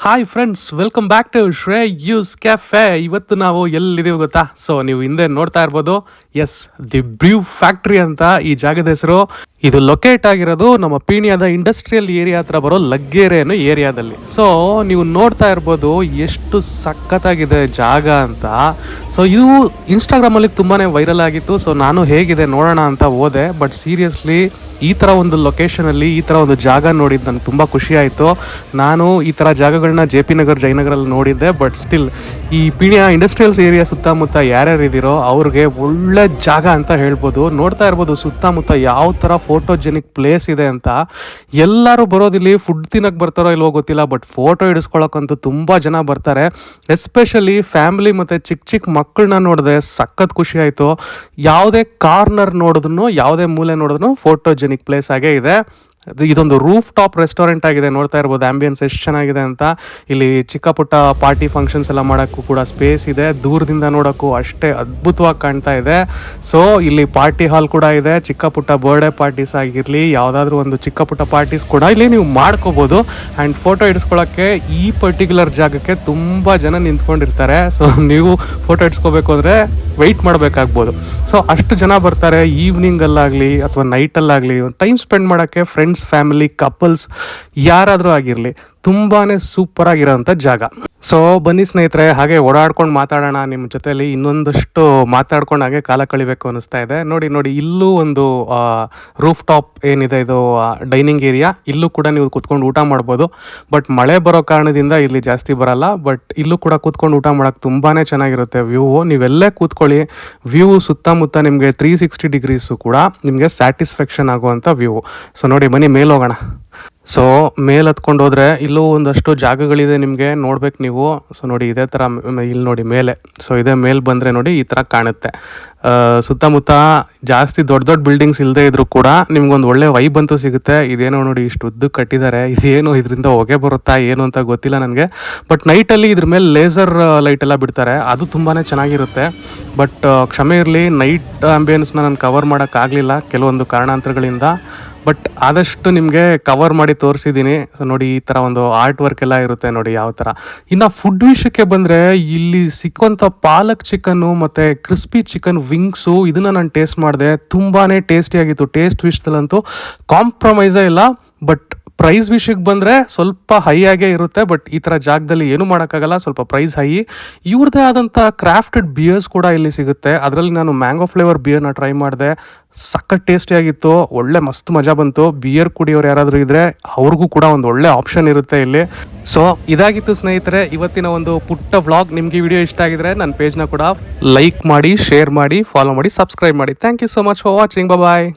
Hi friends, welcome back to Shreyu's cafe. ಇವತ್ತು ನಾವು ಎಲ್ಲಿದ್ದೀವಿ ಗೊತ್ತಾ? ಸೊ ನೀವು ಹಿಂದೆ ನೋಡ್ತಾ ಇರ್ಬೋದು, ಎಸ್, ದಿ ಬ್ರ್ಯೂ ಫ್ಯಾಕ್ಟ್ರಿ ಅಂತ ಈ ಜಾಗದ ಹೆಸರು. ಇದು ಲೊಕೇಟ್ ಆಗಿರೋದು ನಮ್ಮ ಪೀಣ್ಯದ ಇಂಡಸ್ಟ್ರಿಯಲ್ ಏರಿಯಾ ಹತ್ರ ಬರೋ ಲಗ್ಗೆರೆ ಅನ್ನೋ ಏರಿಯಾದಲ್ಲಿ. ಸೊ ನೀವು ನೋಡ್ತಾ ಇರ್ಬೋದು ಎಷ್ಟು ಸಖತ್ತಾಗಿದೆ ಜಾಗ ಅಂತ. ಸೊ ಇದು ಇನ್ಸ್ಟಾಗ್ರಾಮಲ್ಲಿ ತುಂಬಾ ವೈರಲ್ ಆಗಿತ್ತು. ಸೊ ನಾನು ಹೇಗಿದೆ ನೋಡೋಣ ಅಂತ ಹೋದೆ. ಬಟ್ ಸೀರಿಯಸ್ಲಿ ಈ ಥರ ಒಂದು ಲೊಕೇಶನಲ್ಲಿ ಈ ಥರ ಒಂದು ಜಾಗ ನೋಡಿದ್ದು ನನಗೆ ತುಂಬ ಖುಷಿ ಆಯಿತು. ನಾನು ಈ ಥರ ಜಾಗಗಳನ್ನ JP ನಗರ್, ಜಯನಗರಲ್ಲಿ ನೋಡಿದ್ದೆ. ಬಟ್ ಸ್ಟಿಲ್ ಈ ಪೀಣ್ಯ ಇಂಡಸ್ಟ್ರಿಯಲ್ಸ್ ಏರಿಯಾ ಸುತ್ತಮುತ್ತ ಯಾರ್ಯಾರು ಇದ್ದೀರೋ ಅವ್ರಿಗೆ ಒಳ್ಳೆ ಜಾಗ ಅಂತ ಹೇಳ್ಬೋದು. ನೋಡ್ತಾ ಇರ್ಬೋದು ಸುತ್ತಮುತ್ತ ಯಾವ ಥರ ಫೋಟೋಜೆನಿಕ್ ಪ್ಲೇಸ್ ಇದೆ ಅಂತ. ಎಲ್ಲರೂ ಬರೋದಿಲ್ಲಿ ಫುಡ್ ತಿನ್ನಕ್ಕೆ ಬರ್ತಾರೋ ಇಲ್ವೋ ಗೊತ್ತಿಲ್ಲ, ಬಟ್ ಫೋಟೋ ಹಿಡಿಸ್ಕೊಳ್ಳೋಕ್ಕಂತೂ ತುಂಬ ಜನ ಬರ್ತಾರೆ. ಎಸ್ಪೆಷಲಿ ಫ್ಯಾಮಿಲಿ ಮತ್ತು ಚಿಕ್ಕ ಚಿಕ್ಕ ಮಕ್ಕಳನ್ನ ನೋಡಿದೆ ಸಖತ್ ಖುಷಿ ಆಯಿತು. ಯಾವುದೇ ಕಾರ್ನರ್ ನೋಡಿದ್ರು, ಯಾವುದೇ ಮೂಲೆ ನೋಡಿದ್ರು ಫೋಟೋಜೆನಿಕ್ ಪ್ಲೇಸ್ ಆಗೇ ಇದೆ. ಇದೊಂದು ರೂಫ್ ಟಾಪ್ ರೆಸ್ಟೋರೆಂಟ್ ಆಗಿದೆ. ನೋಡ್ತಾ ಇರ್ಬೋದು ಆಂಬಿಯನ್ಸ್ ಎಷ್ಟು ಚೆನ್ನಾಗಿದೆ ಅಂತ. ಇಲ್ಲಿ ಚಿಕ್ಕ ಪುಟ್ಟ ಪಾರ್ಟಿ ಫಂಕ್ಷನ್ಸ್ ಎಲ್ಲ ಮಾಡೋಕ್ಕೂ ಕೂಡ ಸ್ಪೇಸ್ ಇದೆ. ದೂರದಿಂದ ನೋಡೋಕ್ಕೂ ಅಷ್ಟೇ ಅದ್ಭುತವಾಗಿ ಕಾಣ್ತಾ ಇದೆ. ಸೊ ಇಲ್ಲಿ ಪಾರ್ಟಿ ಹಾಲ್ ಕೂಡ ಇದೆ. ಚಿಕ್ಕ ಪುಟ್ಟ ಬರ್ಡೇ ಪಾರ್ಟೀಸ್ ಆಗಿರಲಿ, ಯಾವುದಾದ್ರೂ ಒಂದು ಚಿಕ್ಕ ಪುಟ್ಟ ಪಾರ್ಟೀಸ್ ಕೂಡ ಇಲ್ಲಿ ನೀವು ಮಾಡ್ಕೋಬೋದು. ಆ್ಯಂಡ್ ಫೋಟೋ ಹಿಡಿಸ್ಕೊಳ್ಳೋಕ್ಕೆ ಈ ಪರ್ಟಿಕ್ಯುಲರ್ ಜಾಗಕ್ಕೆ ತುಂಬ ಜನ ನಿಂತ್ಕೊಂಡಿರ್ತಾರೆ. ಸೊ ನೀವು ಫೋಟೋ ಹಿಡ್ಸ್ಕೋಬೇಕು ಅಂದರೆ ವೆಯ್ಟ್ ಮಾಡಬೇಕಾಗ್ಬೋದು. ಸೊ ಅಷ್ಟು ಜನ ಬರ್ತಾರೆ. ಈವ್ನಿಂಗಲ್ಲಾಗಲಿ ಅಥವಾ ನೈಟಲ್ಲಾಗಲಿ ಟೈಮ್ ಸ್ಪೆಂಡ್ ಮಾಡೋಕ್ಕೆ ಫ್ರೆಂಡ್ಸ್, ಫ್ಯಾಮಿಲಿ, ಕಪಲ್ಸ್ ಯಾರಾದರೂ ಆಗಿರಲಿ ತುಂಬಾ ಸೂಪರಾಗಿರೋಂಥ ಜಾಗ. ಸೊ ಬನ್ನಿ ಸ್ನೇಹಿತರೆ, ಹಾಗೆ ಓಡಾಡ್ಕೊಂಡು ಮಾತಾಡೋಣ ನಿಮ್ಮ ಜೊತೆಯಲ್ಲಿ. ಇನ್ನೊಂದಷ್ಟು ಮಾತಾಡ್ಕೊಂಡು ಹಾಗೆ ಕಾಲ ಕಳಿಬೇಕು ಅನ್ನಿಸ್ತಾ ಇದೆ. ನೋಡಿ ಇಲ್ಲೂ ಒಂದು ರೂಫ್ ಟಾಪ್ ಏನಿದೆ, ಇದು ಡೈನಿಂಗ್ ಏರಿಯಾ. ಇಲ್ಲೂ ಕೂಡ ನೀವು ಕೂತ್ಕೊಂಡು ಊಟ ಮಾಡ್ಬೋದು. ಬಟ್ ಮಳೆ ಬರೋ ಕಾರಣದಿಂದ ಇಲ್ಲಿ ಜಾಸ್ತಿ ಬರಲ್ಲ. ಬಟ್ ಇಲ್ಲೂ ಕೂಡ ಕೂತ್ಕೊಂಡು ಊಟ ಮಾಡೋಕ್ಕೆ ತುಂಬಾ ಚೆನ್ನಾಗಿರುತ್ತೆ. ವ್ಯೂ ನೀವೆಲ್ಲೇ ಕೂತ್ಕೊಳ್ಳಿ, ವ್ಯೂ ಸುತ್ತಮುತ್ತ ನಿಮಗೆ 360 ಡಿಗ್ರೀಸು ಕೂಡ ನಿಮಗೆ ಸ್ಯಾಟಿಸ್ಫ್ಯಾಕ್ಷನ್ ಆಗುವಂಥ ವ್ಯೂ. ಸೊ ನೋಡಿ, ಬನ್ನಿ ಮೇಲೆ ಹೋಗೋಣ. ಸೊ ಮೇಲೆ ಹತ್ಕೊಂಡು ಹೋದರೆ ಇಲ್ಲೂ ಒಂದಷ್ಟು ಜಾಗಗಳಿದೆ ನಿಮಗೆ ನೋಡ್ಬೇಕು ನೀವು. ಸೊ ನೋಡಿ ಇದೇ ಥರ ಇಲ್ಲಿ ನೋಡಿ ಮೇಲೆ. ಸೊ ಇದೇ ಮೇಲೆ ಬಂದರೆ ನೋಡಿ ಈ ಥರ ಕಾಣುತ್ತೆ. ಸುತ್ತಮುತ್ತ ಜಾಸ್ತಿ ದೊಡ್ಡ ದೊಡ್ಡ ಬಿಲ್ಡಿಂಗ್ಸ್ ಇಲ್ಲದೆ ಇದ್ರೂ ಕೂಡ ನಿಮ್ಗೊಂದು ಒಳ್ಳೆ ವೈಬ್ ಅಂತೂ ಸಿಗುತ್ತೆ. ಇದೇನೋ ನೋಡಿ ಇಷ್ಟು ಉದ್ದು ಕಟ್ಟಿದ್ದಾರೆ. ಇದೇನು ಇದರಿಂದ ಹೊಗೆ ಬರುತ್ತಾ ಏನು ಅಂತ ಗೊತ್ತಿಲ್ಲ ನನಗೆ. ಬಟ್ ನೈಟಲ್ಲಿ ಇದ್ರ ಮೇಲೆ ಲೇಸರ್ ಲೈಟ್ ಎಲ್ಲ ಬಿಡ್ತಾರೆ, ಅದು ತುಂಬಾ ಚೆನ್ನಾಗಿರುತ್ತೆ. ಬಟ್ ಕ್ಷಮೆ ಇರಲಿ, ನೈಟ್ ಆಂಬಿಯನ್ಸ್ನ ನಾನು ಕವರ್ ಮಾಡೋಕ್ಕಾಗಲಿಲ್ಲ ಕೆಲವೊಂದು ಕಾರಣಾಂತರಗಳಿಂದ. ಬಟ್ ಆದಷ್ಟು ನಿಮಗೆ ಕವರ್ ಮಾಡಿ ತೋರಿಸಿದ್ದೀನಿ. ಸೊ ನೋಡಿ ಈ ಥರ ಒಂದು ಆರ್ಟ್ ವರ್ಕ್ ಎಲ್ಲ ಇರುತ್ತೆ ನೋಡಿ ಯಾವ ಥರ. ಇನ್ನು ಫುಡ್ ವಿಷಯಕ್ಕೆ ಬಂದರೆ ಇಲ್ಲಿ ಸಿಕ್ಕುವಂಥ ಪಾಲಕ್ ಚಿಕನ್ನು ಮತ್ತು ಕ್ರಿಸ್ಪಿ ಚಿಕನ್ ವಿಂಗ್ಸು ಇದನ್ನು ನಾನು ಟೇಸ್ಟ್ ಮಾಡಿದೆ. ತುಂಬಾ ಟೇಸ್ಟಿಯಾಗಿತ್ತು. ಟೇಸ್ಟ್ ವಿಷಯದಲ್ಲಂತೂ ಕಾಂಪ್ರಮೈಸೇ ಇಲ್ಲ. ಬಟ್ ಪ್ರೈಸ್ ವಿಷಯಕ್ಕೆ ಬಂದರೆ ಸ್ವಲ್ಪ ಹೈ ಆಗೇ ಇರುತ್ತೆ. ಬಟ್ ಈ ಥರ ಜಾಗದಲ್ಲಿ ಏನೂ ಮಾಡೋಕ್ಕಾಗಲ್ಲ, ಸ್ವಲ್ಪ ಪ್ರೈಸ್ ಹೈ. ಇವ್ರದ್ದೇ ಆದಂಥ ಕ್ರಾಫ್ಟೆಡ್ ಬಿಯರ್ಸ್ ಕೂಡ ಇಲ್ಲಿ ಸಿಗುತ್ತೆ. ಅದರಲ್ಲಿ ನಾನು ಮ್ಯಾಂಗೋ ಫ್ಲೇವರ್ ಬಿಯರ್ನ ಟ್ರೈ ಮಾಡಿದೆ. ಸಖತ್ ಟೇಸ್ಟಿಯಾಗಿತ್ತು, ಒಳ್ಳೆ ಮಸ್ತ್ ಮಜಾ ಬಂತು. ಬಿಯರ್ ಕುಡಿಯೋರು ಯಾರಾದರೂ ಇದ್ದರೆ ಅವ್ರಿಗೂ ಕೂಡ ಒಂದು ಒಳ್ಳೆ ಆಪ್ಷನ್ ಇರುತ್ತೆ ಇಲ್ಲಿ. ಸೊ ಇದಾಗಿತ್ತು ಸ್ನೇಹಿತರೆ ಇವತ್ತಿನ ಒಂದು ಪುಟ್ಟ ವ್ಲಾಗ್. ನಿಮಗೆ ವಿಡಿಯೋ ಇಷ್ಟ ಆಗಿದ್ರೆ ನನ್ನ ಪೇಜ್ನ ಕೂಡ ಲೈಕ್ ಮಾಡಿ, ಶೇರ್ ಮಾಡಿ, ಫಾಲೋ ಮಾಡಿ, ಸಬ್ಸ್ಕ್ರೈಬ್ ಮಾಡಿ. Thank you so much for watching. Bye.